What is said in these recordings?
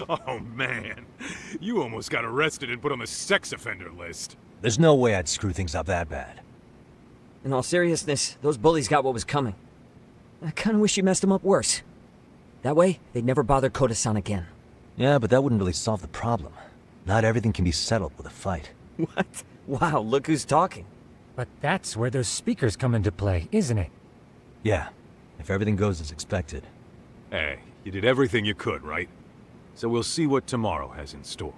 Oh man, you almost got arrested and put on the sex offender list. There's no way I'd screw things up that bad. In all seriousness, those bullies got what was coming. I kinda wish you messed them up worse. That way, they'd never bother Koda-san again. Yeah, but that wouldn't really solve the problem. Not everything can be settled with a fight. What? Wow, look who's talking. But that's where those speakers come into play, isn't it? Yeah, if everything goes as expected. Hey, you did everything you could, right? So we'll see what tomorrow has in store.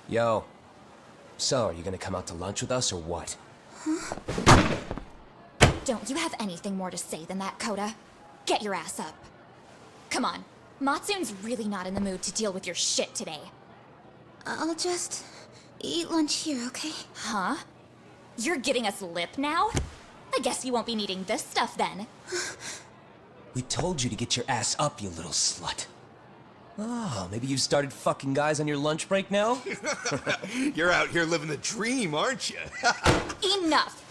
Yo. So, are you gonna come out to lunch with us or what? Huh? Don't you have anything more to say than that, Koda? Get your ass up. Come on. Matsun's really not in the mood to deal with your shit today. I'll just eat lunch here, okay? Huh? You're getting us lip now? I guess you won't be needing this stuff then. We told you to get your ass up, you little slut. Oh, maybe you've started fucking guys on your lunch break now? You're out here living the dream, aren't you? Enough!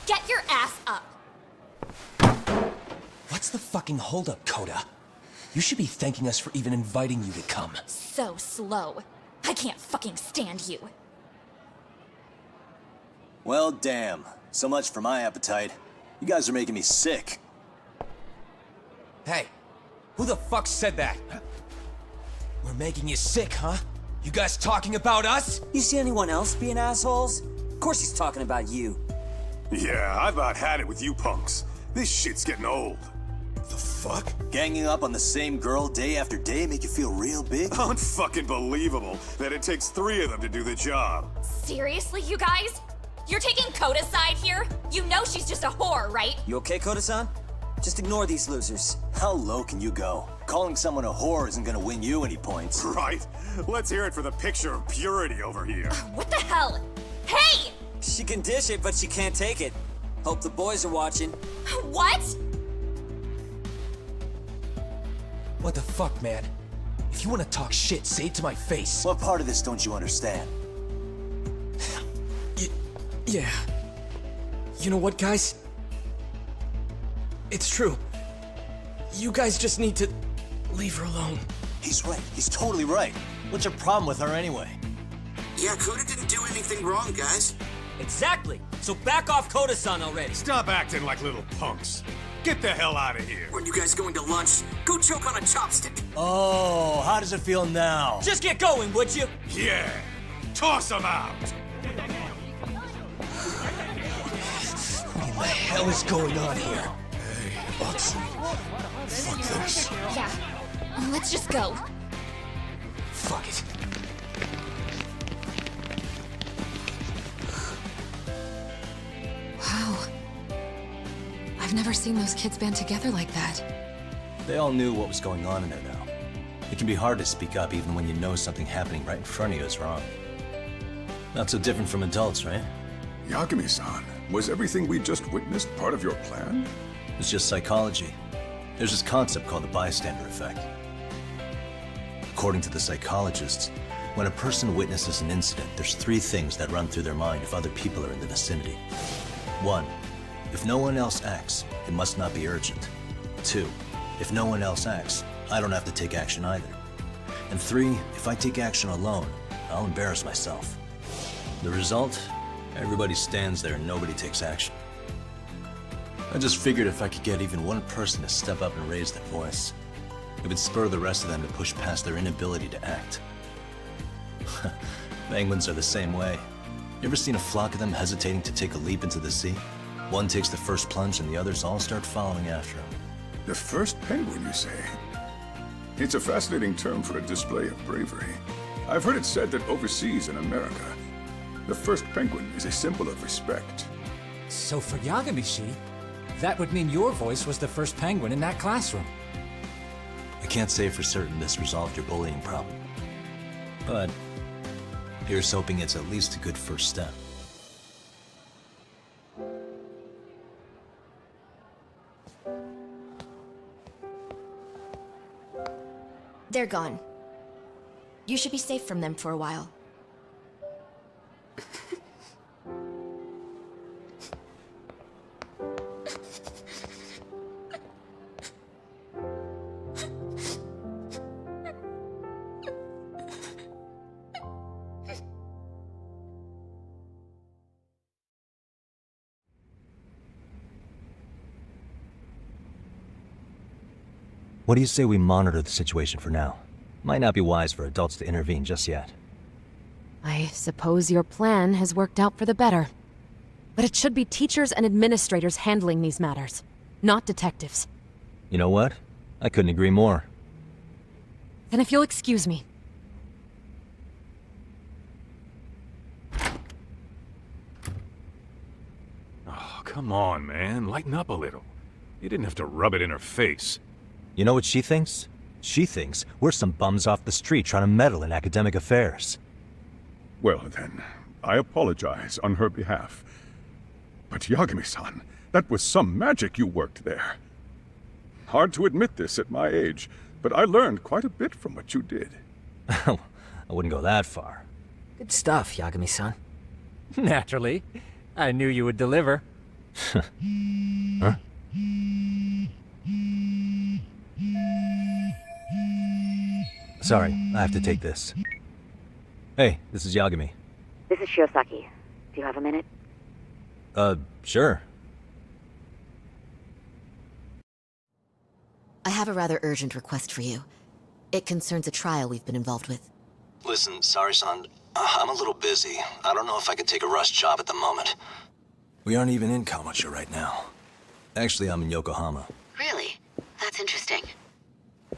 Get your ass up! What's the fucking holdup, Koda? You should be thanking us for even inviting you to come. So slow. I can't fucking stand you. Well, damn. So much for my appetite. You guys are making me sick. Hey, who the fuck said that? We're making you sick, huh? You guys talking about us? You see anyone else being assholes? Of course he's talking about you. Yeah, I've about had it with you punks. This shit's getting old. The fuck? Ganging up on the same girl day after day make you feel real big? Unfucking believable that it takes 3 of them to do the job. Seriously, you guys? You're taking Koda's side here? You know she's just a whore, right? You okay, Koda-san? Just ignore these losers. How low can you go? Calling someone a whore isn't gonna win you any points. Right. Let's hear it for the picture of purity over here. What the hell? Hey! She can dish it, but she can't take it. Hope the boys are watching. What? What the fuck, man? If you want to talk shit, say it to my face. What part of this don't you understand? Yeah. You know what, guys? It's true. You guys just need to leave her alone. He's right. He's totally right. What's your problem with her anyway? Yeah, Koda didn't do anything wrong, guys. Exactly. So back off Koda-san already. Stop acting like little punks. Get the hell out of here. When you guys going to lunch, go choke on a chopstick. Oh, how does it feel now? Just get going, would you? Yeah. Toss them out. What in the hell is going on here? Hey, Matsu. Fuck this. Yeah. Let's just go. Fuck it. Wow. I've never seen those kids band together like that. They all knew what was going on in there now. It can be hard to speak up even when you know something happening right in front of you is wrong. Not so different from adults, right? Yagami-san, was everything we just witnessed part of your plan? It's just psychology. There's this concept called the bystander effect. According to the psychologists, when a person witnesses an incident, there's 3 things that run through their mind if other people are in the vicinity. 1, If no one else acts, it must not be urgent. 2, if no one else acts, I don't have to take action either. And 3, if I take action alone, I'll embarrass myself. The result? Everybody stands there and nobody takes action. I just figured if I could get even one person to step up and raise their voice, it would spur the rest of them to push past their inability to act. Penguins are the same way. You ever seen a flock of them hesitating to take a leap into the sea? One takes the first plunge and the others all start following after him. The first penguin, you say? It's a fascinating term for a display of bravery. I've heard it said that overseas in America, the first penguin is a symbol of respect. So for Yagami-shi, that would mean your voice was the first penguin in that classroom. I can't say for certain this resolved your bullying problem, but here's hoping it's at least a good first step. They're gone. You should be safe from them for a while. What do you say we monitor the situation for now? Might not be wise for adults to intervene just yet. I suppose your plan has worked out for the better. But it should be teachers and administrators handling these matters, not detectives. You know what? I couldn't agree more. Then if you'll excuse me. Oh, come on, man. Lighten up a little. You didn't have to rub it in her face. You know what she thinks? She thinks we're some bums off the street trying to meddle in academic affairs. Well then, I apologize on her behalf. But Yagami-san, that was some magic you worked there. Hard to admit this at my age, but I learned quite a bit from what you did. I wouldn't go that far. Good stuff, Yagami-san. Naturally. I knew you would deliver. Huh? Sorry, I have to take this. Hey, this is Yagami. This is Shiosaki. Do you have a minute? Sure. I have a rather urgent request for you. It concerns a trial we've been involved with. Listen, sorry-san, I'm a little busy. I don't know if I could take a rush job at the moment. We aren't even in Kawachi right now. Actually, I'm in Yokohama. Really? That's interesting.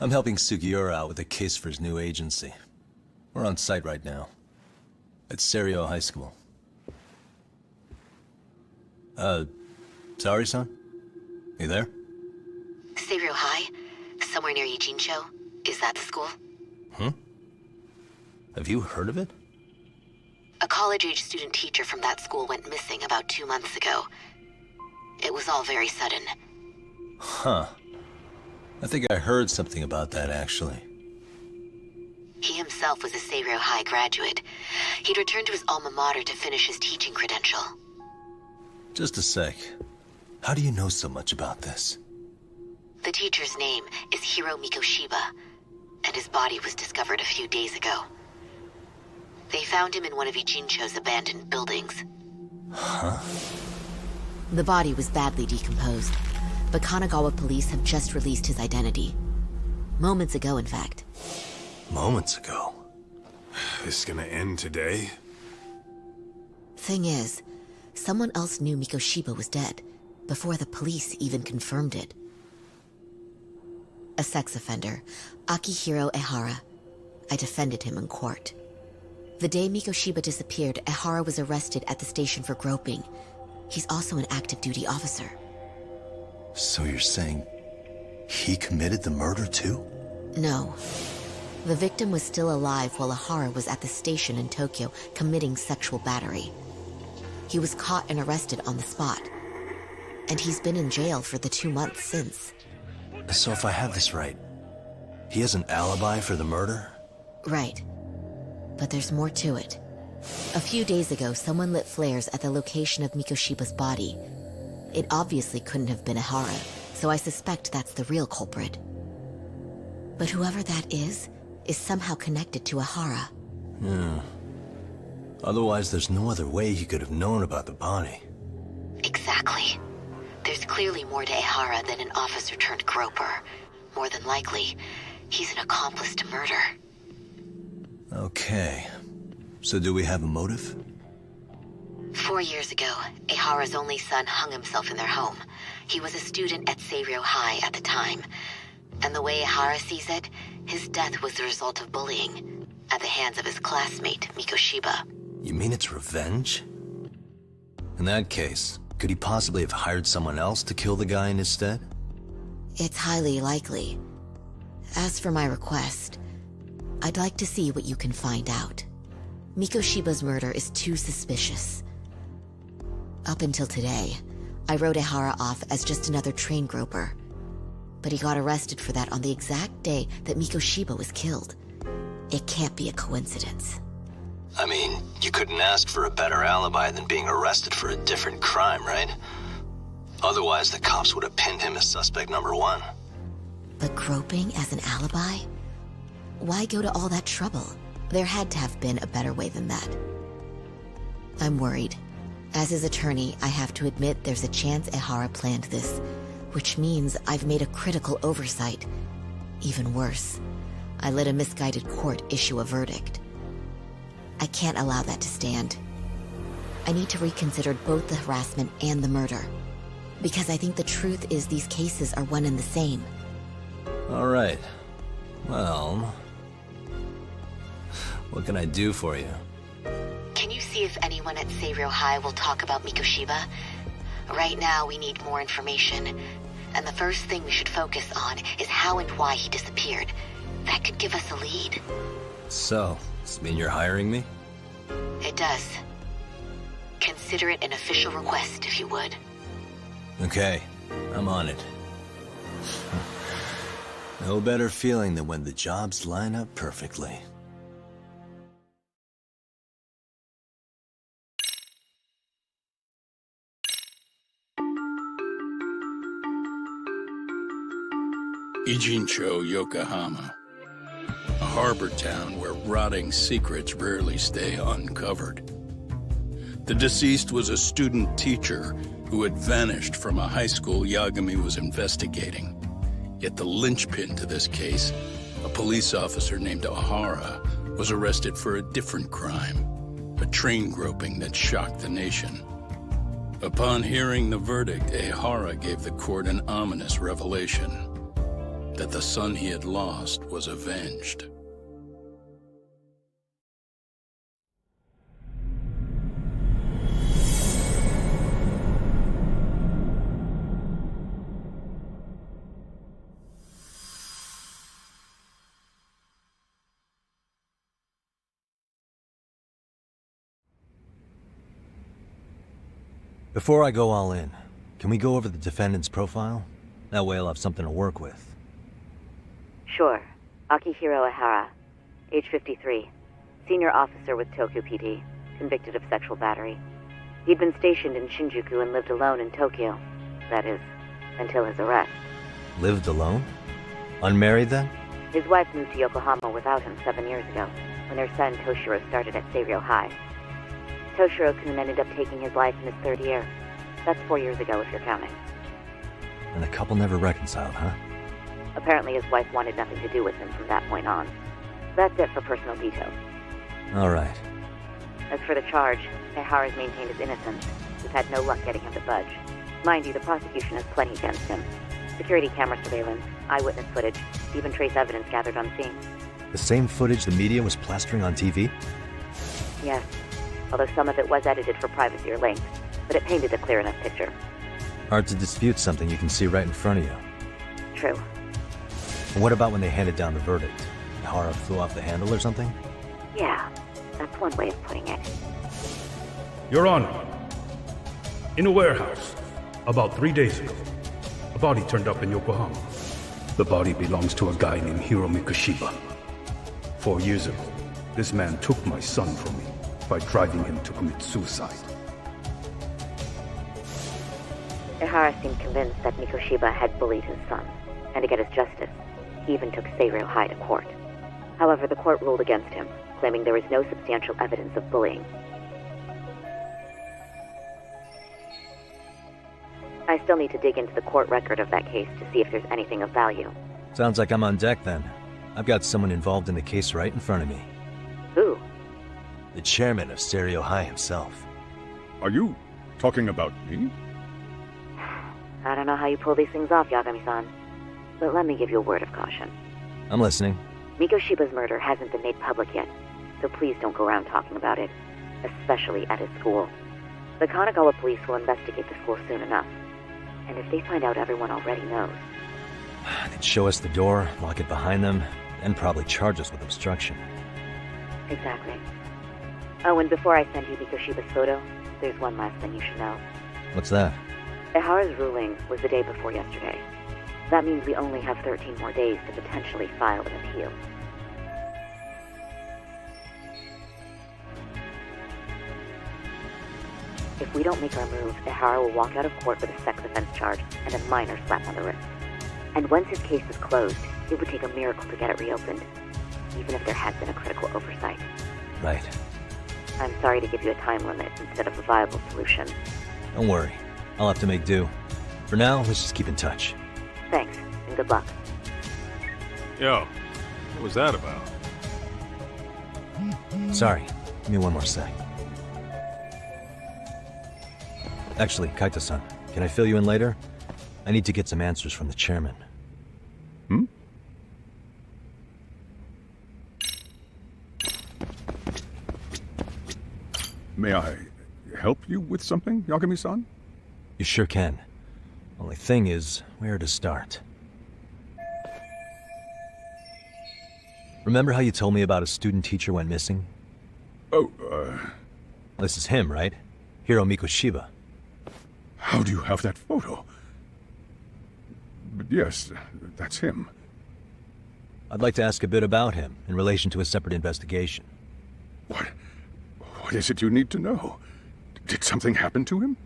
I'm helping Sugiura out with a case for his new agency. We're on site right now. At Serio High School. Sorry-san? You there? Serio High? Somewhere near Ijincho? Is that the school? Have you heard of it? A college-age student teacher from that school went missing about 2 months ago. It was all very sudden. Huh. I think I heard something about that, actually. He himself was a Serio High graduate. He'd returned to his alma mater to finish his teaching credential. Just a sec. How do you know so much about this? The teacher's name is Hiro Mikoshiba, and his body was discovered a few days ago. They found him in one of Ijincho's abandoned buildings. Huh? The body was badly decomposed, but Kanagawa police have just released his identity. Moments ago, in fact. Moments ago? This is gonna end today? Thing is, someone else knew Mikoshiba was dead, before the police even confirmed it. A sex offender, Akihiro Ehara. I defended him in court. The day Mikoshiba disappeared, Ehara was arrested at the station for groping. He's also an active duty officer. So you're saying he committed the murder too? No. The victim was still alive while Ehara was at the station in Tokyo committing sexual battery. He was caught and arrested on the spot. And he's been in jail for the 2 months since. So if I have this right, he has an alibi for the murder? Right. But there's more to it. A few days ago, someone lit flares at the location of Mikoshiba's body. It obviously couldn't have been Ehara, so I suspect that's the real culprit. But whoever that is somehow connected to Ehara. Yeah. Otherwise, there's no other way he could have known about the body. Exactly. There's clearly more to Ehara than an officer turned groper. More than likely, he's an accomplice to murder. Okay. So do we have a motive? 4 years ago, Ehara's only son hung himself in their home. He was a student at Seiryō High at the time. And the way Ehara sees it, his death was the result of bullying at the hands of his classmate, Mikoshiba. You mean it's revenge? In that case, could he possibly have hired someone else to kill the guy in his stead? It's highly likely. As for my request, I'd like to see what you can find out. Mikoshiba's murder is too suspicious. Up until today, I wrote Ehara off as just another train groper. But he got arrested for that on the exact day that Mikoshiba was killed. It can't be a coincidence. I mean, you couldn't ask for a better alibi than being arrested for a different crime, right? Otherwise, the cops would have pinned him as suspect number 1. But groping as an alibi? Why go to all that trouble? There had to have been a better way than that. I'm worried. As his attorney, I have to admit there's a chance Ehara planned this, which means I've made a critical oversight. Even worse, I let a misguided court issue a verdict. I can't allow that to stand. I need to reconsider both the harassment and the murder, because I think the truth is these cases are one and the same. All right. Well, what can I do for you? Can you see if anyone at Seiryō High will talk about Mikoshiba? Right now, we need more information. And the first thing we should focus on is how and why he disappeared. That could give us a lead. So, does this mean you're hiring me? It does. Consider it an official request, if you would. Okay, I'm on it. No better feeling than when the jobs line up perfectly. Ijincho, Yokohama. A harbor town where rotting secrets rarely stay uncovered. The deceased was a student teacher who had vanished from a high school Yagami was investigating. Yet the linchpin to this case, a police officer named Ehara, was arrested for a different crime, a train groping that shocked the nation. Upon hearing the verdict, Ehara gave the court an ominous revelation: that the son he had lost was avenged. Before I go all in, can we go over the defendant's profile? That way I'll have something to work with. Sure. Akihiro Ehara, age 53, senior officer with Tokyo PD, convicted of sexual battery. He'd been stationed in Shinjuku and lived alone in Tokyo. That is, until his arrest. Lived alone? Unmarried then? His wife moved to Yokohama without him 7 years ago, when their son Toshiro started at Seiryō High. Toshiro-kun ended up taking his life in his 3rd year. That's 4 years ago if you're counting. And the couple never reconciled, huh? Apparently his wife wanted nothing to do with him from that point on. That's it for personal details. All right. As for the charge, Ehara's maintained his innocence. We've had no luck getting him to budge. Mind you, the prosecution has plenty against him. Security camera surveillance, eyewitness footage, even trace evidence gathered on scene. The same footage the media was plastering on TV? Yes, although some of it was edited for privacy or length, but it painted a clear enough picture. Hard to dispute something you can see right in front of you. True. And what about when they handed down the verdict? Ehara flew off the handle or something? Yeah, that's one way of putting it. Your Honor, in a warehouse, about 3 days ago, a body turned up in Yokohama. The body belongs to a guy named Hiro Mikoshiba. 4 years ago, this man took my son from me by driving him to commit suicide. Ihara seemed convinced that Mikoshiba had bullied his son, and to get his justice, he even took Seiryō High to court. However, the court ruled against him, claiming there was no substantial evidence of bullying. I still need to dig into the court record of that case to see if there's anything of value. Sounds like I'm on deck then. I've got someone involved in the case right in front of me. Who? The chairman of Seiryō High himself. Are you talking about me? I don't know how you pull these things off, Yagami-san, but let me give you a word of caution. I'm listening. Mikoshiba's murder hasn't been made public yet, so please don't go around talking about it, especially at his school. The Kanagawa police will investigate the school soon enough, and if they find out everyone already knows... They'd show us the door, lock it behind them, and probably charge us with obstruction. Exactly. Oh, and before I send you Mikoshiba's photo, there's one last thing you should know. What's that? Ihara's ruling was the day before yesterday. That means we only have 13 more days to potentially file an appeal. If we don't make our move, Ihara will walk out of court with a sex offense charge and a minor slap on the wrist. And once his case is closed, it would take a miracle to get it reopened, even if there has been a critical oversight. Right. I'm sorry to give you a time limit instead of a viable solution. Don't worry. I'll have to make do. For now, let's just keep in touch. Thanks, and good luck. Yo, what was that about? Sorry. Give me one more sec. Actually, Kaito-san, can I fill you in later? I need to get some answers from the chairman. May I help you with something, Yagami-san? You sure can. Only thing is, where to start? Remember how you told me about a student teacher went missing? Oh, This is him, right? Hiro Mikoshiba. How do you have that photo? But yes, that's him. I'd like to ask a bit about him in relation to a separate investigation. What is it you need to know? Did something happen to him?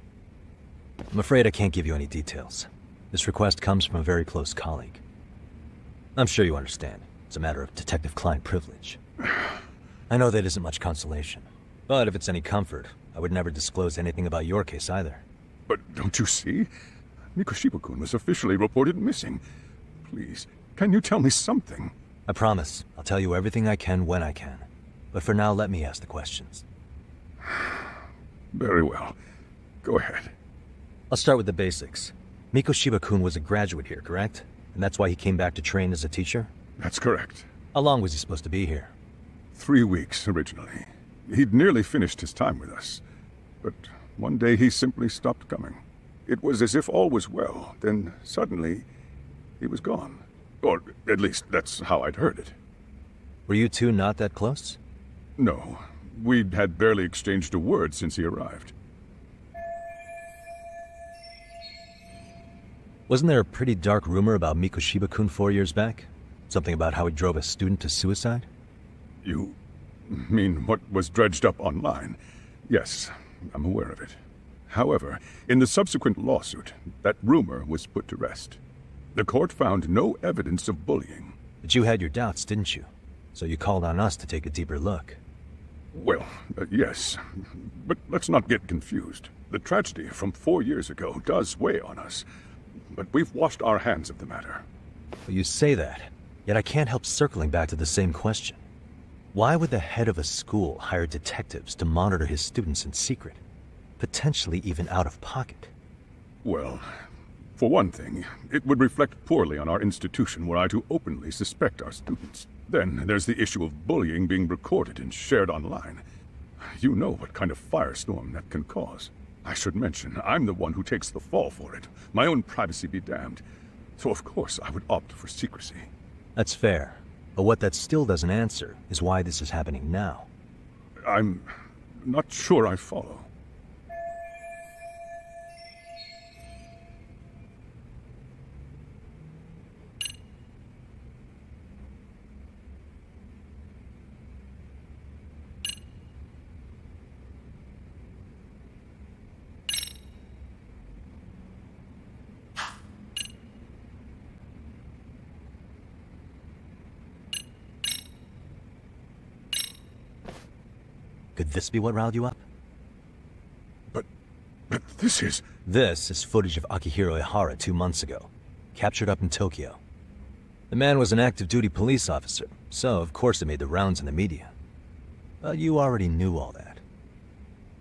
I'm afraid I can't give you any details. This request comes from a very close colleague. I'm sure you understand. It's a matter of detective-client privilege. I know that isn't much consolation. But if it's any comfort, I would never disclose anything about your case either. But don't you see? Mikoshiba-kun was officially reported missing. Please, can you tell me something? I promise. I'll tell you everything I can when I can. But for now, let me ask the questions. Very well. Go ahead. I'll start with the basics. Mikoshiba-kun was a graduate here, correct? And that's why he came back to train as a teacher? That's correct. How long was he supposed to be here? 3 weeks, originally. He'd nearly finished his time with us. But one day he simply stopped coming. It was as if all was well, then suddenly he was gone. Or at least that's how I'd heard it. Were you two not that close? No. We'd had barely exchanged a word since he arrived. Wasn't there a pretty dark rumor about Mikoshiba-kun 4 years back? Something about how he drove a student to suicide? You mean what was dredged up online? Yes, I'm aware of it. However, in the subsequent lawsuit, that rumor was put to rest. The court found no evidence of bullying. But you had your doubts, didn't you? So you called on us to take a deeper look. Well, yes. But let's not get confused. The tragedy from 4 years ago does weigh on us. But we've washed our hands of the matter. Well, you say that, yet I can't help circling back to the same question. Why would the head of a school hire detectives to monitor his students in secret? Potentially even out of pocket? Well, for one thing, it would reflect poorly on our institution were I to openly suspect our students. Then there's the issue of bullying being recorded and shared online. You know what kind of firestorm that can cause. I should mention, I'm the one who takes the fall for it. My own privacy be damned. So of course I would opt for secrecy. That's fair. But what that still doesn't answer is why this is happening now. I'm not sure I follow. Could this be what riled you up? But this is... This is footage of Akihiro Ihara 2 months ago, captured up in Tokyo. The man was an active-duty police officer, so of course it made the rounds in the media. But you already knew all that.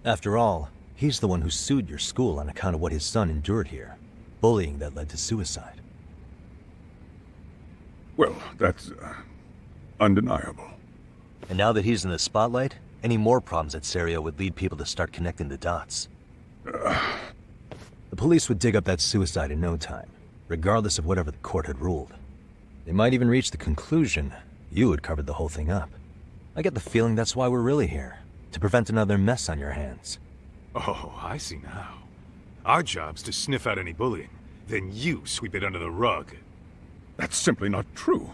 After all, he's the one who sued your school on account of what his son endured here. Bullying that led to suicide. Well, that's undeniable. And now that he's in the spotlight, any more problems at Serio would lead people to start connecting the dots. The police would dig up that suicide in no time, regardless of whatever the court had ruled. They might even reach the conclusion you had covered the whole thing up. I get the feeling that's why we're really here, to prevent another mess on your hands. Oh, I see now. Our job's to sniff out any bullying, then you sweep it under the rug. That's simply not true.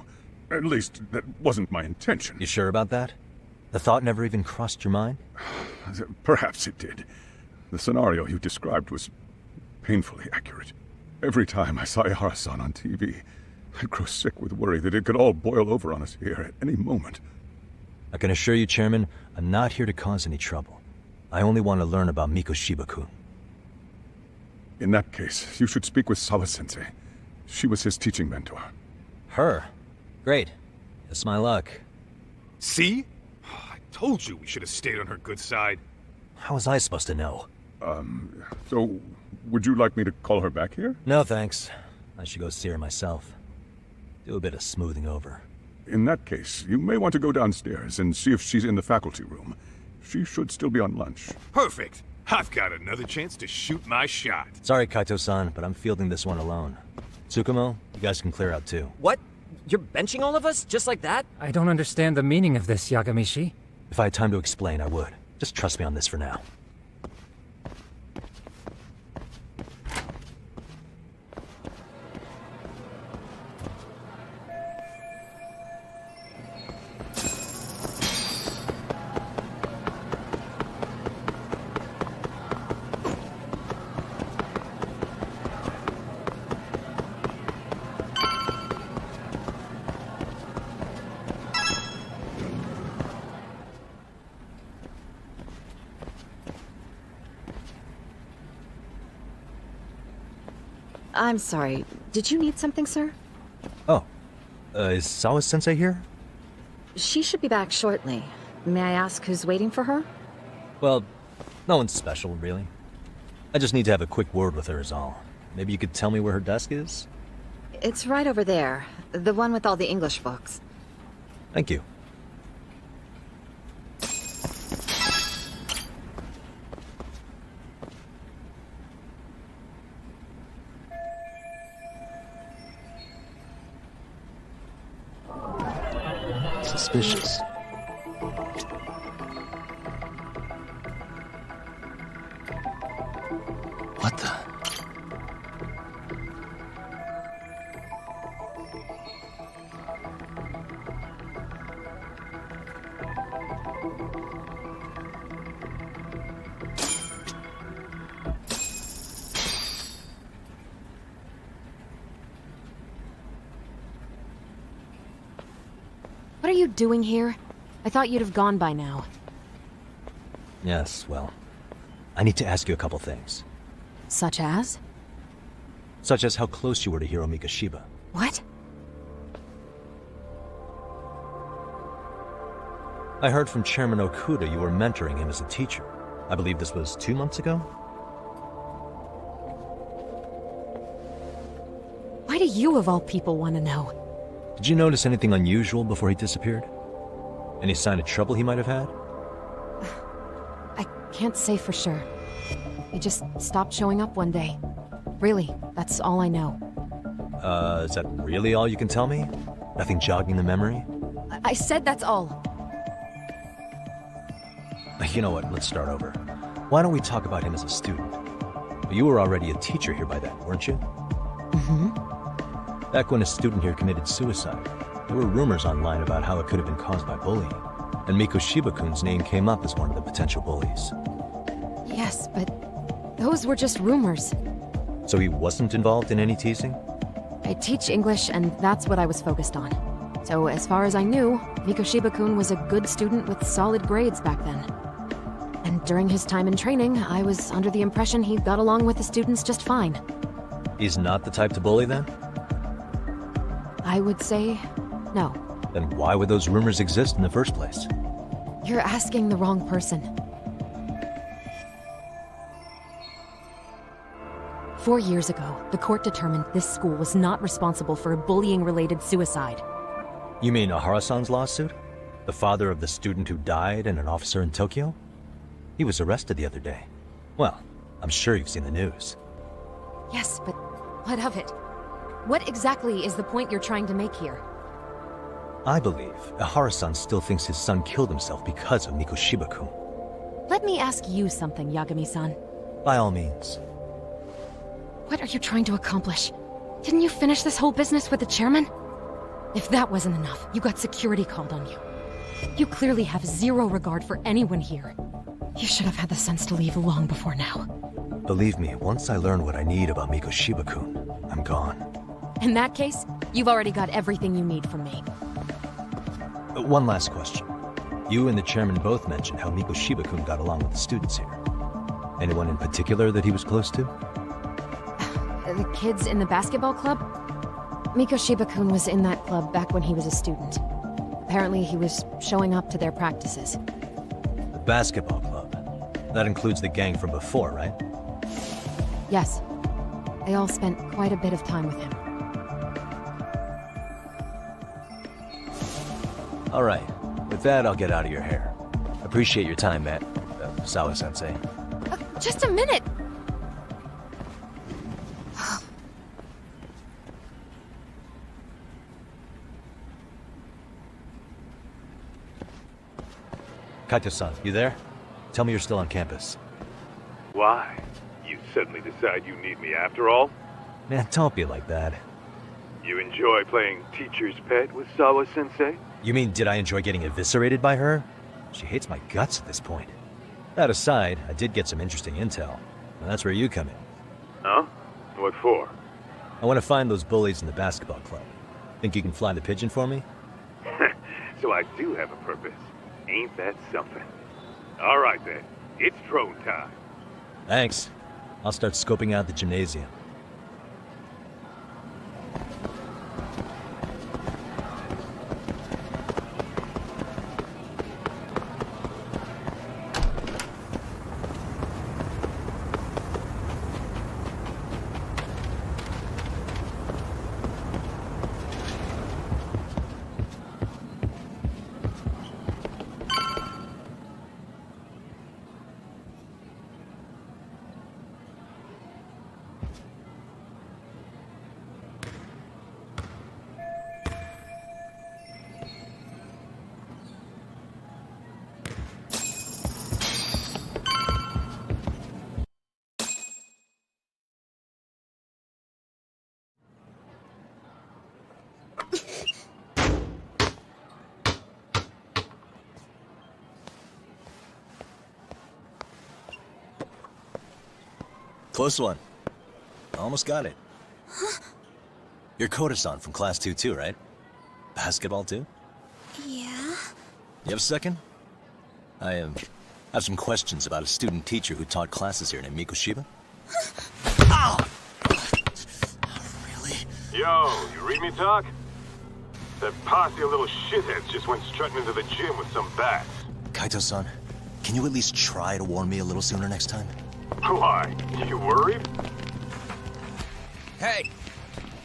At least, that wasn't my intention. You sure about that? The thought never even crossed your mind? Perhaps it did. The scenario you described was painfully accurate. Every time I saw Ihara-san on TV, I'd grow sick with worry that it could all boil over on us here at any moment. I can assure you, Chairman, I'm not here to cause any trouble. I only want to learn about Mikoshiba-kun. In that case, you should speak with Sawa-sensei. She was his teaching mentor. Her? Great. It's my luck. See? I told you we should have stayed on her good side. How was I supposed to know? So, would you like me to call her back here? No, thanks. I should go see her myself. Do a bit of smoothing over. In that case, you may want to go downstairs and see if she's in the faculty room. She should still be on lunch. Perfect. I've got another chance to shoot my shot. Sorry, Kaito-san, but I'm fielding this one alone. Tsukumo, you guys can clear out too. What? You're benching all of us? Just like that? I don't understand the meaning of this, Yagamishi. If I had time to explain, I would. Just trust me on this for now. I'm sorry. Did you need something, sir? Oh. Is Sawa-sensei here? She should be back shortly. May I ask who's waiting for her? Well, no one's special, really. I just need to have a quick word with her is all. Maybe you could tell me where her desk is? It's right over there. The one with all the English books. Thank you. Suspicious. What the? What are you doing here? I thought you'd have gone by now. Yes, well, I need to ask you a couple things. Such as? Such as how close you were to Hiro Mikoshiba. What? I heard from Chairman Okuda you were mentoring him as a teacher. I believe this was 2 months ago? Why do you of all people want to know? Did you notice anything unusual before he disappeared? Any sign of trouble he might have had? I can't say for sure. He just stopped showing up one day. Really, that's all I know. Is that really all you can tell me? Nothing jogging the memory? I said that's all. You know what, let's start over. Why don't we talk about him as a student? You were already a teacher here by then, weren't you? Mm-hmm. Back when a student here committed suicide, there were rumors online about how it could have been caused by bullying, and Mikoshiba-kun's name came up as one of the potential bullies. Yes, but those were just rumors. So he wasn't involved in any teasing? I teach English, and that's what I was focused on. So as far as I knew, Mikoshiba-kun was a good student with solid grades back then. And during his time in training, I was under the impression he got along with the students just fine. He's not the type to bully, then? I would say no. Then why would those rumors exist in the first place? You're asking the wrong person. 4 years ago, the court determined this school was not responsible for a bullying-related suicide. You mean Ahara-san's lawsuit? The father of the student who died and an officer in Tokyo? He was arrested the other day. Well, I'm sure you've seen the news. Yes, but what of it? What exactly is the point you're trying to make here? I believe Ahara-san still thinks his son killed himself because of Mikoshiba-kun. Let me ask you something, Yagami-san. By all means. What are you trying to accomplish? Didn't you finish this whole business with the chairman? If that wasn't enough, you got security called on you. You clearly have zero regard for anyone here. You should have had the sense to leave long before now. Believe me, once I learn what I need about Mikoshiba-kun, I'm gone. In that case, you've already got everything you need from me. One last question. You and the chairman both mentioned how Mikoshiba-kun got along with the students here. Anyone in particular that he was close to? The kids in the basketball club? Mikoshiba-kun was in that club back when he was a student. Apparently he was showing up to their practices. The basketball club? That includes the gang from before, right? Yes. They all spent quite a bit of time with him. All right. With that, I'll get out of your hair. Appreciate your time, Matt. Sawa-sensei. Just a minute! Kaito-san, you there? Tell me you're still on campus. Why? You suddenly decide you need me after all? Man, don't be like that. You enjoy playing teacher's pet with Sawa-sensei? You mean, did I enjoy getting eviscerated by her? She hates my guts at this point. That aside, I did get some interesting intel. And that's where you come in. Huh? What for? I want to find those bullies in the basketball club. Think you can fly the pigeon for me? So I do have a purpose. Ain't that something? All right then, it's drone time. Thanks. I'll start scoping out the gymnasium. Close one. Almost got it. Huh? You're Koda-san from Class 2 too, right? Basketball too? Yeah? You have a second? I have some questions about a student teacher who taught classes here named Mikoshiba. Ow! Really? Yo, you read me talk? That posse of little shitheads just went strutting into the gym with some bats. Kaito-san, can you at least try to warn me a little sooner next time? Why? You worried? Hey!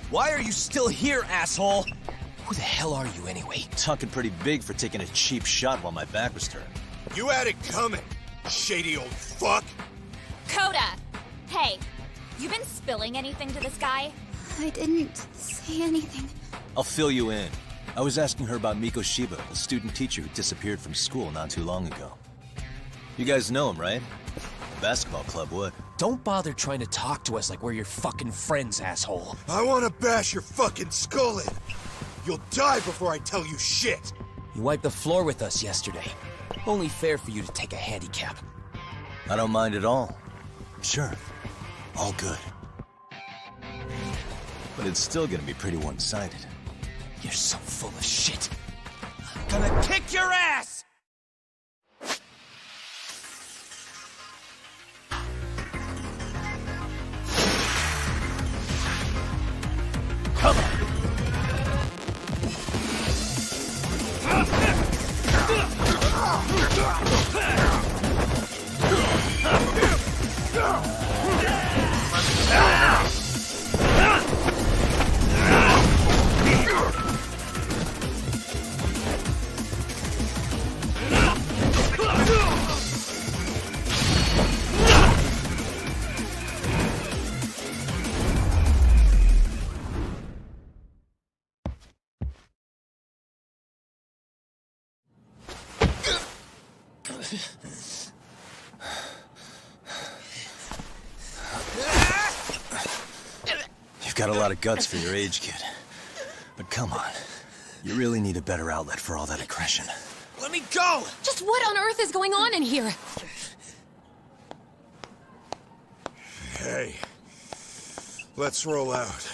Why are you still here, asshole? Who the hell are you anyway? Talking pretty big for taking a cheap shot while my back was turned. You had it coming, shady old fuck! Coda! Hey, you been spilling anything to this guy? I didn't say anything. I'll fill you in. I was asking her about Mikoshiba, a student teacher who disappeared from school not too long ago. You guys know him, right? The basketball club would. Don't bother trying to talk to us like we're your fucking friends, asshole. I want to bash your fucking skull in. You'll die before I tell you shit. You wiped the floor with us yesterday. Only fair for you to take a handicap. I don't mind at all. Sure. All good. But it's still gonna be pretty one-sided. You're so full of shit. I'm gonna kick your ass! You've got a lot of guts for your age, kid. But come on. You really need a better outlet for all that aggression. Let me go! Just what on earth is going on in here? Hey. Let's roll out.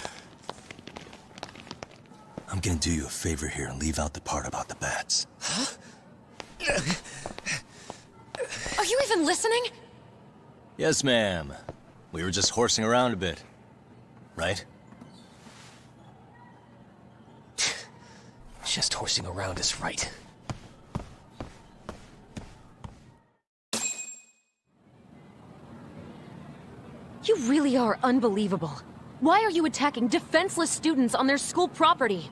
I'm gonna do you a favor here and leave out the part about the bats. Huh? Are you even listening? Yes, ma'am. We were just horsing around a bit. Right? Just horsing around is right. You really are unbelievable. Why are you attacking defenseless students on their school property?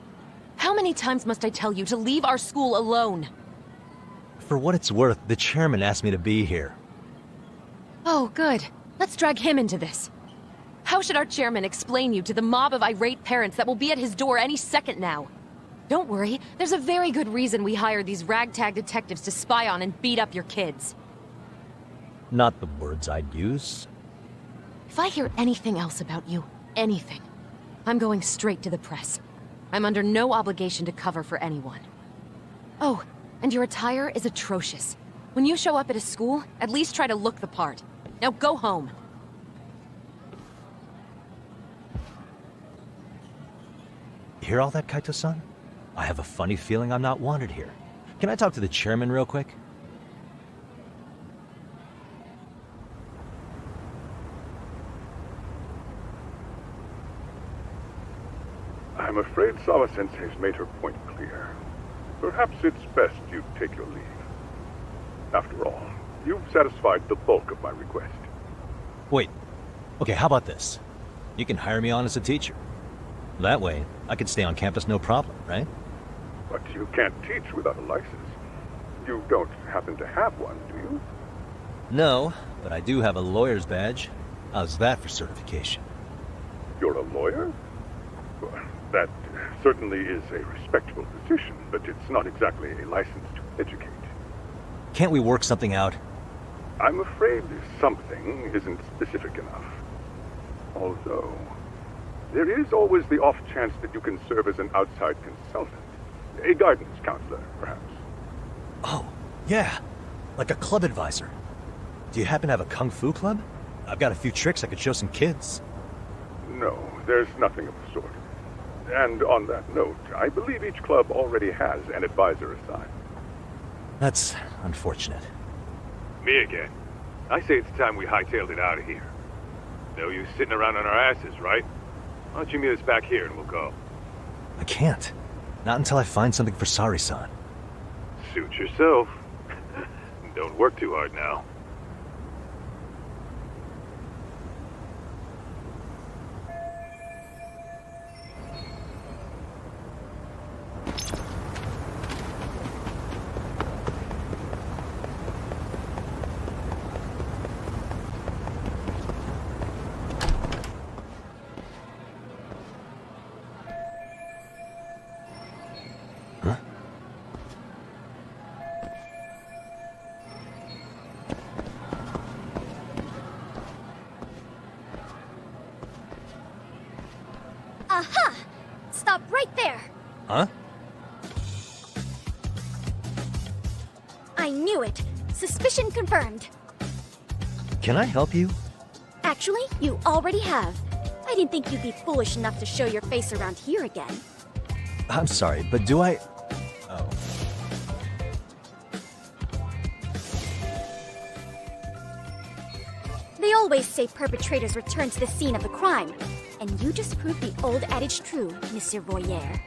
How many times must I tell you to leave our school alone? For what it's worth, the chairman asked me to be here. Oh, good. Let's drag him into this. How should our chairman explain you to the mob of irate parents that will be at his door any second now? Don't worry, there's a very good reason we hired these ragtag detectives to spy on and beat up your kids. Not the words I'd use. If I hear anything else about you, anything, I'm going straight to the press. I'm under no obligation to cover for anyone. Oh, and your attire is atrocious. When you show up at a school, at least try to look the part. Now go home. You hear all that, Kaito-san? I have a funny feeling I'm not wanted here. Can I talk to the chairman real quick? I'm afraid Sawa-sensei's made her point clear. Perhaps it's best you take your leave. After all, you've satisfied the bulk of my request. Wait. Okay, how about this? You can hire me on as a teacher. That way, I can stay on campus no problem, right? But you can't teach without a license. You don't happen to have one, do you? No, but I do have a lawyer's badge. How's that for certification? You're a lawyer? Well, that certainly is a respectable position, but it's not exactly a license to educate. Can't we work something out? I'm afraid something isn't specific enough. Although, there is always the off chance that you can serve as an outside consultant. A guidance counselor, perhaps. Oh, yeah. Like a club advisor. Do you happen to have a kung fu club? I've got a few tricks I could show some kids. No, there's nothing of the sort. And on that note, I believe each club already has an advisor assigned. That's unfortunate. Me again. I say it's time we hightailed it out of here. No use sitting around on our asses, right? Why don't you meet us back here and we'll go? I can't. Not until I find something for Sari-san. Suit yourself. Don't work too hard now. Aha! Stop right there! Huh? I knew it. Suspicion confirmed. Can I help you? Actually, you already have. I didn't think you'd be foolish enough to show your face around here again. I'm sorry, but do I... Oh. They always say perpetrators return to the scene of the crime. And you just proved the old adage true, Monsieur Voyer.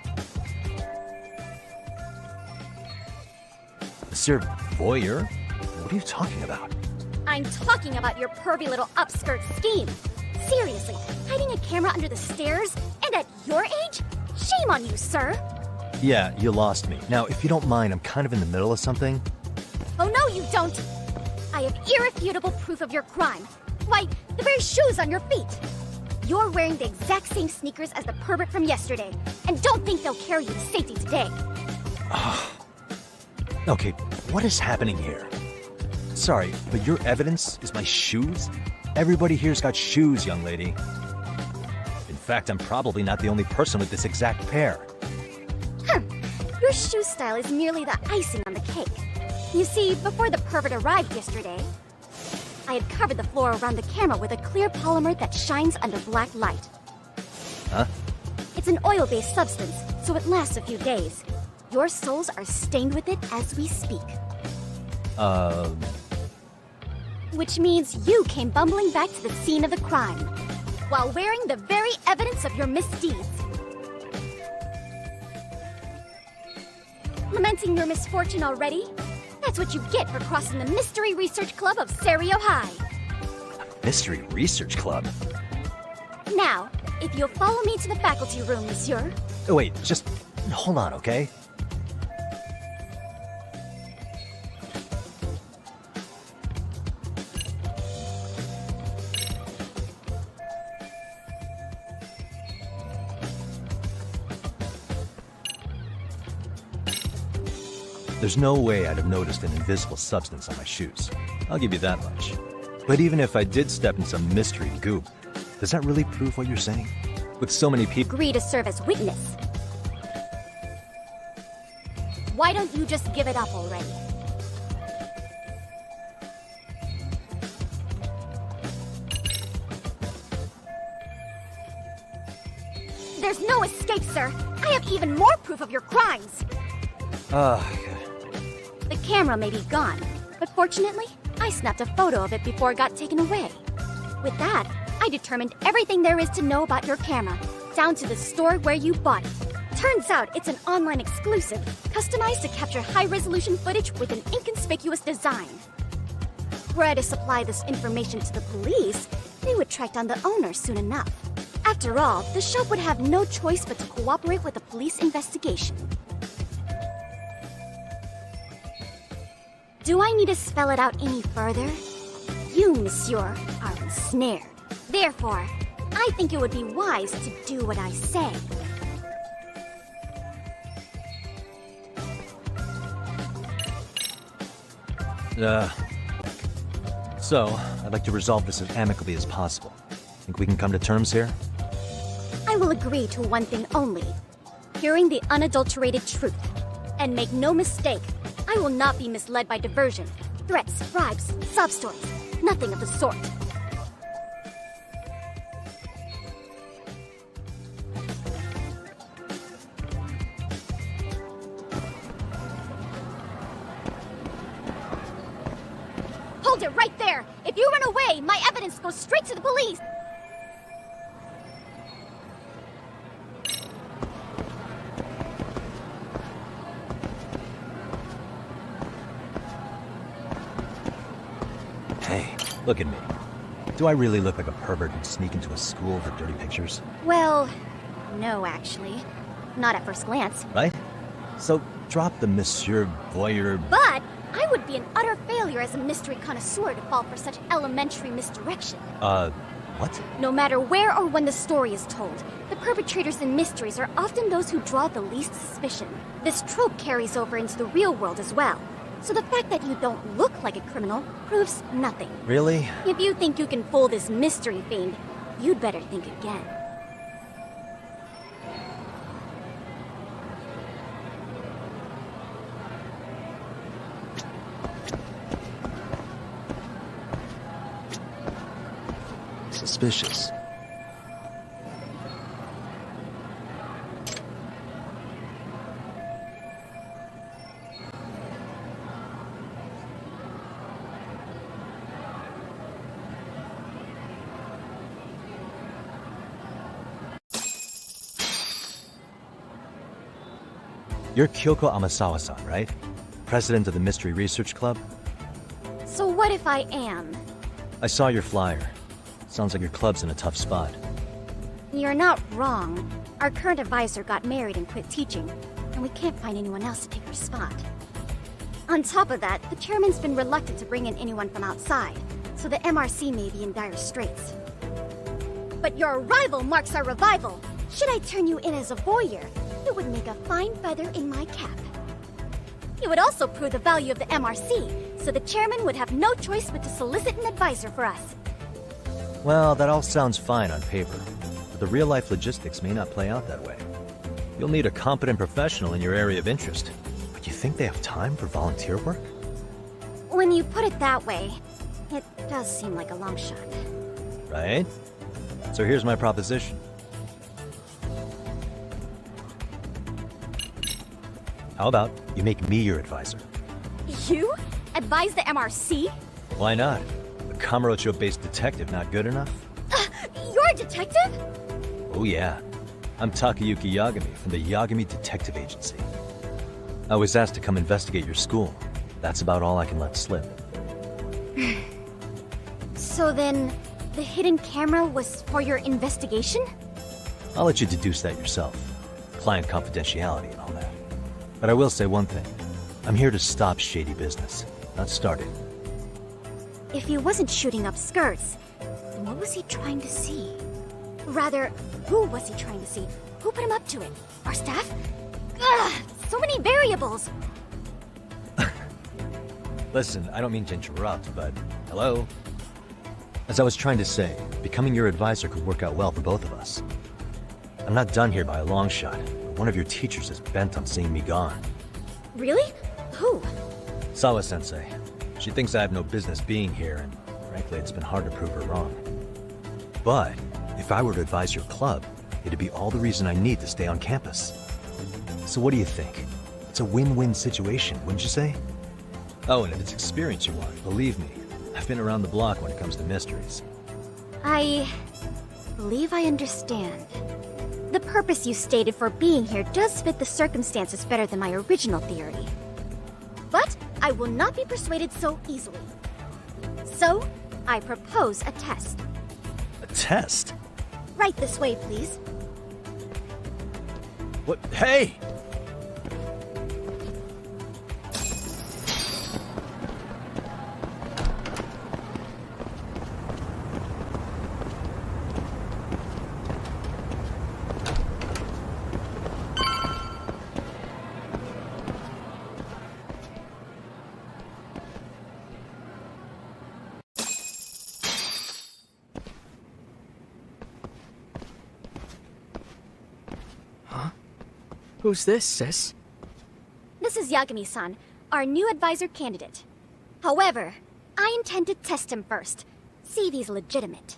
Monsieur Voyer? What are you talking about? I'm talking about your pervy little upskirt scheme. Seriously, hiding a camera under the stairs? And at your age? Shame on you, sir. Yeah, you lost me. Now, if you don't mind, I'm kind of in the middle of something. Oh, no, you don't. I have irrefutable proof of your crime. Why, the very shoes on your feet. You're wearing the exact same sneakers as the pervert from yesterday, and don't think they'll carry you to safety today. Okay, what is happening here? Sorry, but your evidence is my shoes? Everybody here's got shoes, young lady. In fact, I'm probably not the only person with this exact pair. Your shoe style is merely the icing on the cake. You see, before the pervert arrived yesterday, I had covered the floor around the camera with a clear polymer that shines under black light. Huh? It's an oil-based substance, so it lasts a few days. Your soles are stained with it as we speak. Which means you came bumbling back to the scene of the crime, while wearing the very evidence of your misdeeds. Lamenting your misfortune already? That's what you get for crossing the Mystery Research Club of Serio High. Mystery Research Club? Now, if you'll follow me to the faculty room, monsieur. Oh, wait, just hold on, okay? There's no way I'd have noticed an invisible substance on my shoes. I'll give you that much. But even if I did step in some mystery goop, does that really prove what you're saying? With so many people— Agree to serve as witness. Why don't you just give it up already? There's no escape, sir. I have even more proof of your crimes. The camera may be gone, but fortunately, I snapped a photo of it before it got taken away. With that, I determined everything there is to know about your camera, down to the store where you bought it. Turns out it's an online exclusive, customized to capture high-resolution footage with an inconspicuous design. Were I to supply this information to the police, they would track down the owner soon enough. After all, the shop would have no choice but to cooperate with the police investigation. Do I need to spell it out any further? You, monsieur, are ensnared. Therefore, I think it would be wise to do what I say. So, I'd like to resolve this as amicably as possible. Think we can come to terms here? I will agree to one thing only. Hearing the unadulterated truth. And make no mistake, I will not be misled by diversion, threats, bribes, sob stories. Nothing of the sort. Hold it right there! If you run away, my evidence goes straight to the police! Hey, look at me. Do I really look like a pervert who'd sneak into a school for dirty pictures? Well, no, actually. Not at first glance. Right? So, drop the Monsieur Voyeur. But I would be an utter failure as a mystery connoisseur to fall for such elementary misdirection. What? No matter where or when the story is told, the perpetrators in mysteries are often those who draw the least suspicion. This trope carries over into the real world as well. So the fact that you don't look like a criminal proves nothing. Really? If you think you can fool this mystery fiend, you'd better think again. Suspicious. You're Kyoko Amasawa-san, right? President of the Mystery Research Club? So what if I am? I saw your flyer. Sounds like your club's in a tough spot. You're not wrong. Our current advisor got married and quit teaching, and we can't find anyone else to take her spot. On top of that, the chairman's been reluctant to bring in anyone from outside, so the MRC may be in dire straits. But your arrival marks our revival. Should I turn you in as a voyeur, it would make a fine feather in my cap. It would also prove the value of the MRC, so the chairman would have no choice but to solicit an advisor for us. Well, that all sounds fine on paper, but the real-life logistics may not play out that way. You'll need a competent professional in your area of interest. But you think they have time for volunteer work? When you put it that way, it does seem like a long shot. Right? So here's my proposition. How about you make me your advisor? You? Advise the MRC? Why not? A Kamurocho-based detective not good enough? You're a detective? Oh yeah. I'm Takayuki Yagami from the Yagami Detective Agency. I was asked to come investigate your school. That's about all I can let slip. So then, the hidden camera was for your investigation? I'll let you deduce that yourself. Client confidentiality and all that. But I will say one thing. I'm here to stop shady business, not start it. If he wasn't shooting up skirts, then what was he trying to see? Rather, who was he trying to see? Who put him up to it? Our staff? Ugh, so many variables! Listen, I don't mean to interrupt, but hello? As I was trying to say, becoming your advisor could work out well for both of us. I'm not done here by a long shot. One of your teachers is bent on seeing me gone. Really? Who? Sawa-sensei. She thinks I have no business being here, and frankly, it's been hard to prove her wrong. But if I were to advise your club, it'd be all the reason I need to stay on campus. So what do you think? It's a win-win situation, wouldn't you say? Oh, and if it's experience you want, believe me, I've been around the block when it comes to mysteries. I believe I understand. The purpose you stated for being here does fit the circumstances better than my original theory. But I will not be persuaded so easily. So, I propose a test. A test? Right this way, please. What? Hey! Who's this, sis? This is Yagami-san, our new advisor candidate. However, I intend to test him first. See if he's legitimate.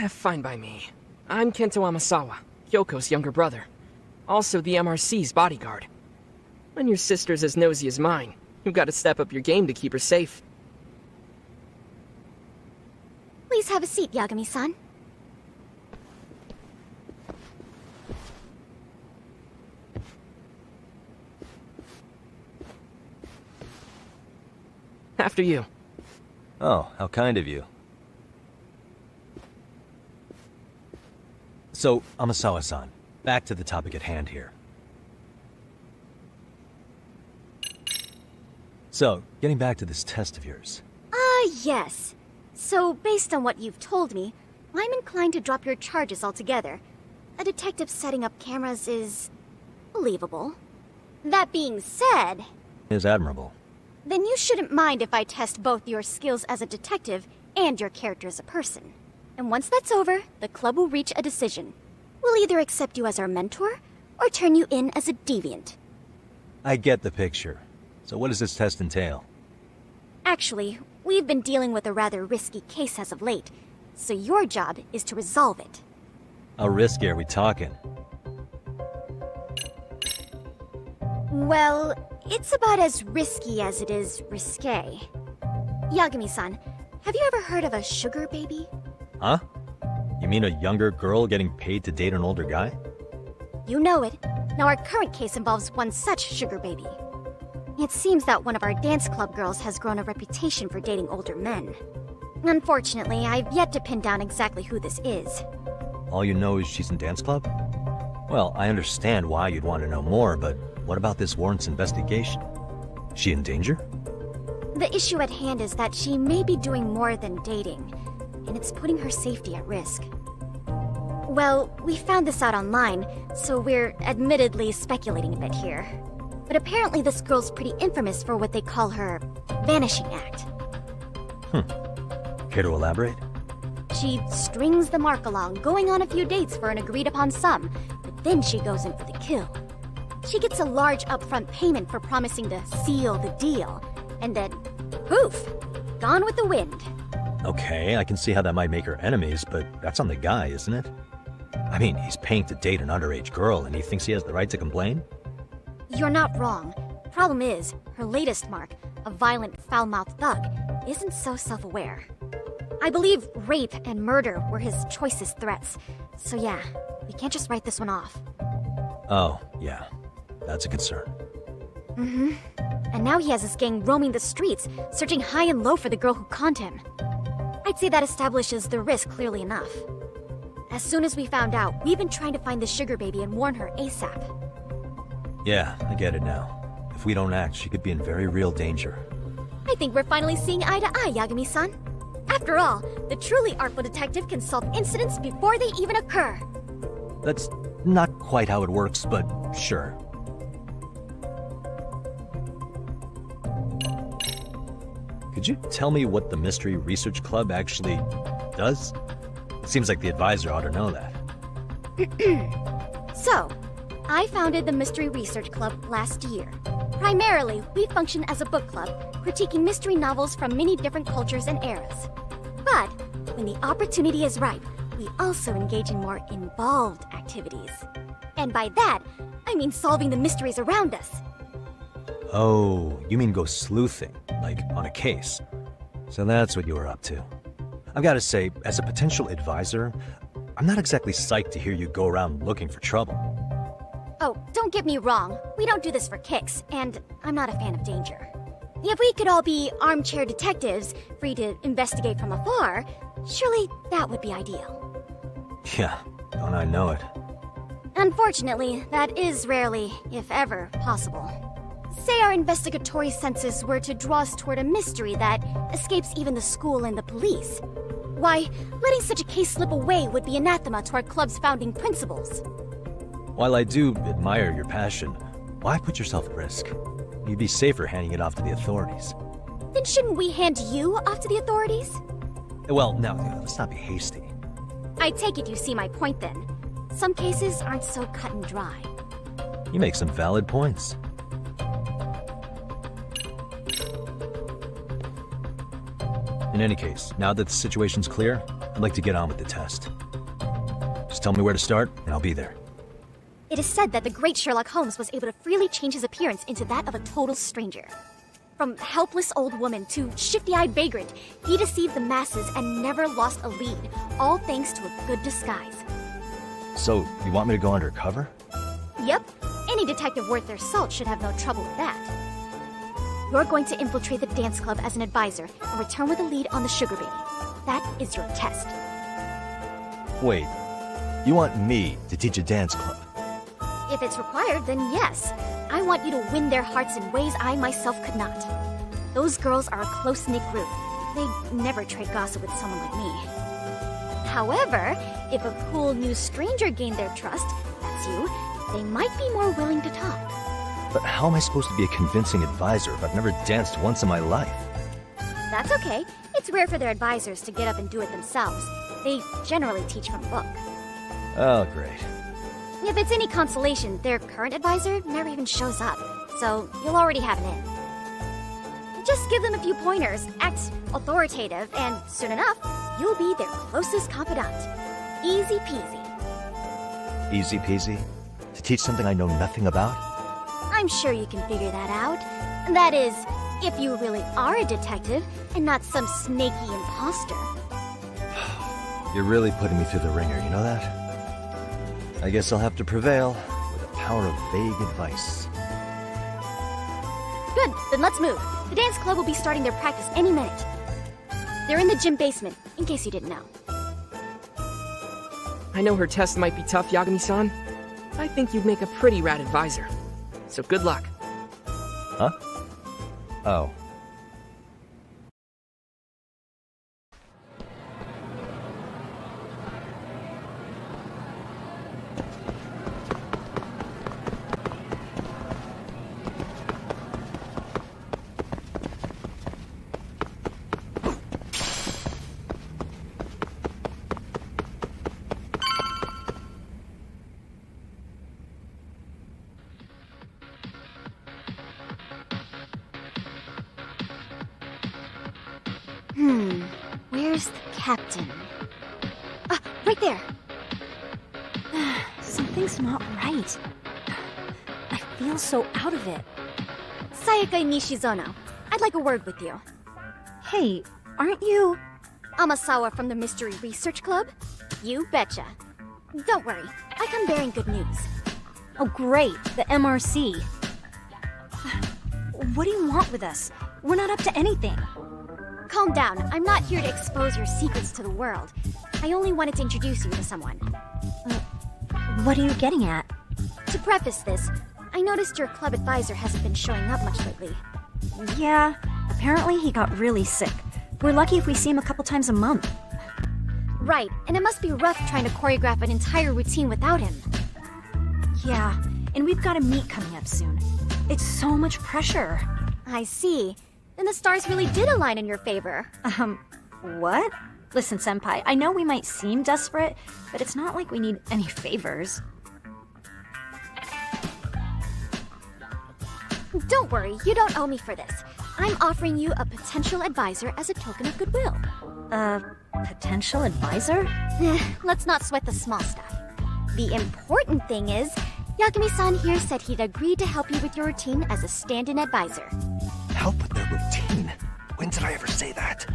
Fine by me. I'm Kento Amasawa, Kyoko's younger brother. Also the MRC's bodyguard. When your sister's as nosy as mine, you've got to step up your game to keep her safe. Please have a seat, Yagami-san. After you. Oh, how kind of you. So, Amasawa-san, back to the topic at hand here. So, getting back to this test of yours. Yes. So, based on what you've told me, I'm inclined to drop your charges altogether. A detective setting up cameras is believable. That being said... Is admirable. Then you shouldn't mind if I test both your skills as a detective and your character as a person. And once that's over, the club will reach a decision. We'll either accept you as our mentor, or turn you in as a deviant. I get the picture. So what does this test entail? Actually, we've been dealing with a rather risky case as of late, so your job is to resolve it. How risky are we talking? Well, it's about as risky as it is risque. Yagami-san, have you ever heard of a sugar baby? Huh? You mean a younger girl getting paid to date an older guy? You know it. Now our current case involves one such sugar baby. It seems that one of our dance club girls has grown a reputation for dating older men. Unfortunately, I've yet to pin down exactly who this is. All you know is she's in dance club? Well, I understand why you'd want to know more, but what about this warrants investigation? She in danger? The issue at hand is that she may be doing more than dating, and it's putting her safety at risk. Well, we found this out online, so we're admittedly speculating a bit here. but apparently this girl's pretty infamous for what they call her vanishing act. Care to elaborate? She strings the mark along, going on a few dates for an agreed-upon sum, but then she goes in for the kill. She gets a large upfront payment for promising to seal the deal, and then, poof, gone with the wind. Okay, I can see how that might make her enemies, but that's on the guy, isn't it? I mean, he's paying to date an underage girl, and he thinks he has the right to complain? You're not wrong. Problem is, her latest mark, a violent, foul-mouthed thug, isn't so self-aware. I believe rape and murder were his choicest threats. So yeah, we can't just write this one off. Oh, yeah. That's a concern. Mm-hmm. And now he has his gang roaming the streets, searching high and low for the girl who conned him. I'd say that establishes the risk clearly enough. As soon as we found out, we've been trying to find the sugar baby and warn her ASAP. Yeah, I get it now. If we don't act, she could be in very real danger. I think we're finally seeing eye to eye, Yagami-san. After all, the truly artful detective can solve incidents before they even occur. That's not quite how it works, but sure. Could you tell me what the Mystery Research Club actually does? It seems like the advisor ought to know that. So, I founded the Mystery Research Club last year. Primarily, we function as a book club, critiquing mystery novels from many different cultures and eras. But, when the opportunity is ripe, we also engage in more involved activities. And by that, I mean solving the mysteries around us. Oh, you mean go sleuthing, like on a case. So that's what you were up to. I've got to say, as a potential advisor, I'm not exactly psyched to hear you go around looking for trouble. Oh, don't get me wrong. We don't do this for kicks, and I'm not a fan of danger. If we could all be armchair detectives, free to investigate from afar, surely that would be ideal. Yeah, don't I know it. Unfortunately, that is rarely, if ever, possible. Say our investigatory senses were to draw us toward a mystery that escapes even the school and the police. Why, letting such a case slip away would be anathema to our club's founding principles. While I do admire your passion, why put yourself at risk? You'd be safer handing it off to the authorities. Then shouldn't we hand you off to the authorities? Well, now, let's not be hasty. I take it you see my point then. Some cases aren't so cut and dry. You make some valid points. In any case, now that the situation's clear, I'd like to get on with the test. Just tell me where to start, and I'll be there. It is said that the great Sherlock Holmes was able to freely change his appearance into that of a total stranger. From helpless old woman to shifty-eyed vagrant, he deceived the masses and never lost a lead, all thanks to a good disguise. So, you want me to go undercover? Yep, any detective worth their salt should have no trouble with that. You're going to infiltrate the dance club as an advisor and return with a lead on the sugar baby. That is your test. Wait, you want me to teach a dance club? If it's required, then yes. I want you to win their hearts in ways I myself could not. Those girls are a close-knit group. They never trade gossip with someone like me. However, if a cool new stranger gained their trust, that's you, they might be more willing to talk. But how am I supposed to be a convincing advisor if I've never danced once in my life? That's okay. It's rare for their advisors to get up and do it themselves. They generally teach from a book. Oh, great. If it's any consolation, their current advisor never even shows up, so you'll already have an in. Just give them a few pointers, act authoritative, and soon enough, you'll be their closest confidant. Easy peasy. Easy peasy? To teach something I know nothing about? I'm sure you can figure that out. That is, if you really are a detective and not some snaky imposter. You're really putting me through the ringer, you know that? I guess I'll have to prevail with the power of vague advice. Good, then let's move. The dance club will be starting their practice any minute. They're in the gym basement, in case you didn't know. I know her test might be tough, Yagami-san. I think you'd make a pretty rad advisor. So good luck. Huh? Oh. Where's the captain? Ah, right there. Something's not right. I feel so out of it. Sayaka Nishizono, I'd like a word with you. Hey, aren't you... Amasawa from the Mystery Research Club? You betcha. Don't worry, I come bearing good news. Oh great, the MRC. What do you want with us? We're not up to anything. Calm down, I'm not here to expose your secrets to the world. I only wanted to introduce you to someone. What are you getting at? To preface this, I noticed your club advisor hasn't been showing up much lately. Yeah, apparently he got really sick. We're lucky if we see him a couple times a month. Right, and it must be rough trying to choreograph an entire routine without him. Yeah, and we've got a meet coming up soon. It's so much pressure. I see. Then the stars really did align in your favor. What? Listen, Senpai, I know we might seem desperate, but it's not like we need any favors. Don't worry, you don't owe me for this. I'm offering you a potential advisor as a token of goodwill. Potential advisor? Let's not sweat the small stuff. The important thing is, Yagami-san here said he'd agreed to help you with your routine as a stand-in advisor. Help with their routine? When did I ever say that?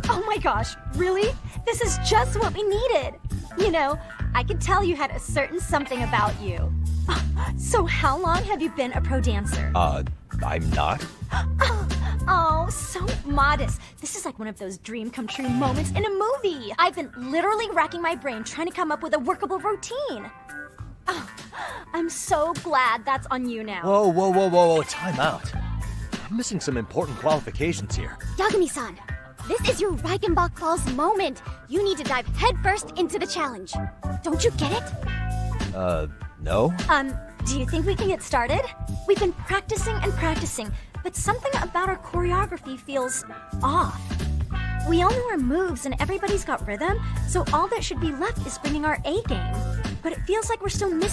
Oh my gosh, really? This is just what we needed. You know, I could tell you had a certain something about you. So how long have you been a pro dancer? I'm not. Oh, so modest. This is like one of those dream come true moments in a movie. I've been literally racking my brain trying to come up with a workable routine. Oh, I'm so glad that's on you now. Whoa, time out. I'm missing some important qualifications here. Yagami-san, this is your Reichenbach Falls moment. You need to dive headfirst into the challenge. Don't you get it? No? Do you think we can get started? We've been practicing and practicing, but something about our choreography feels off. We all know our moves and everybody's got rhythm, so all that should be left is bringing our A game. But it feels like we're still missing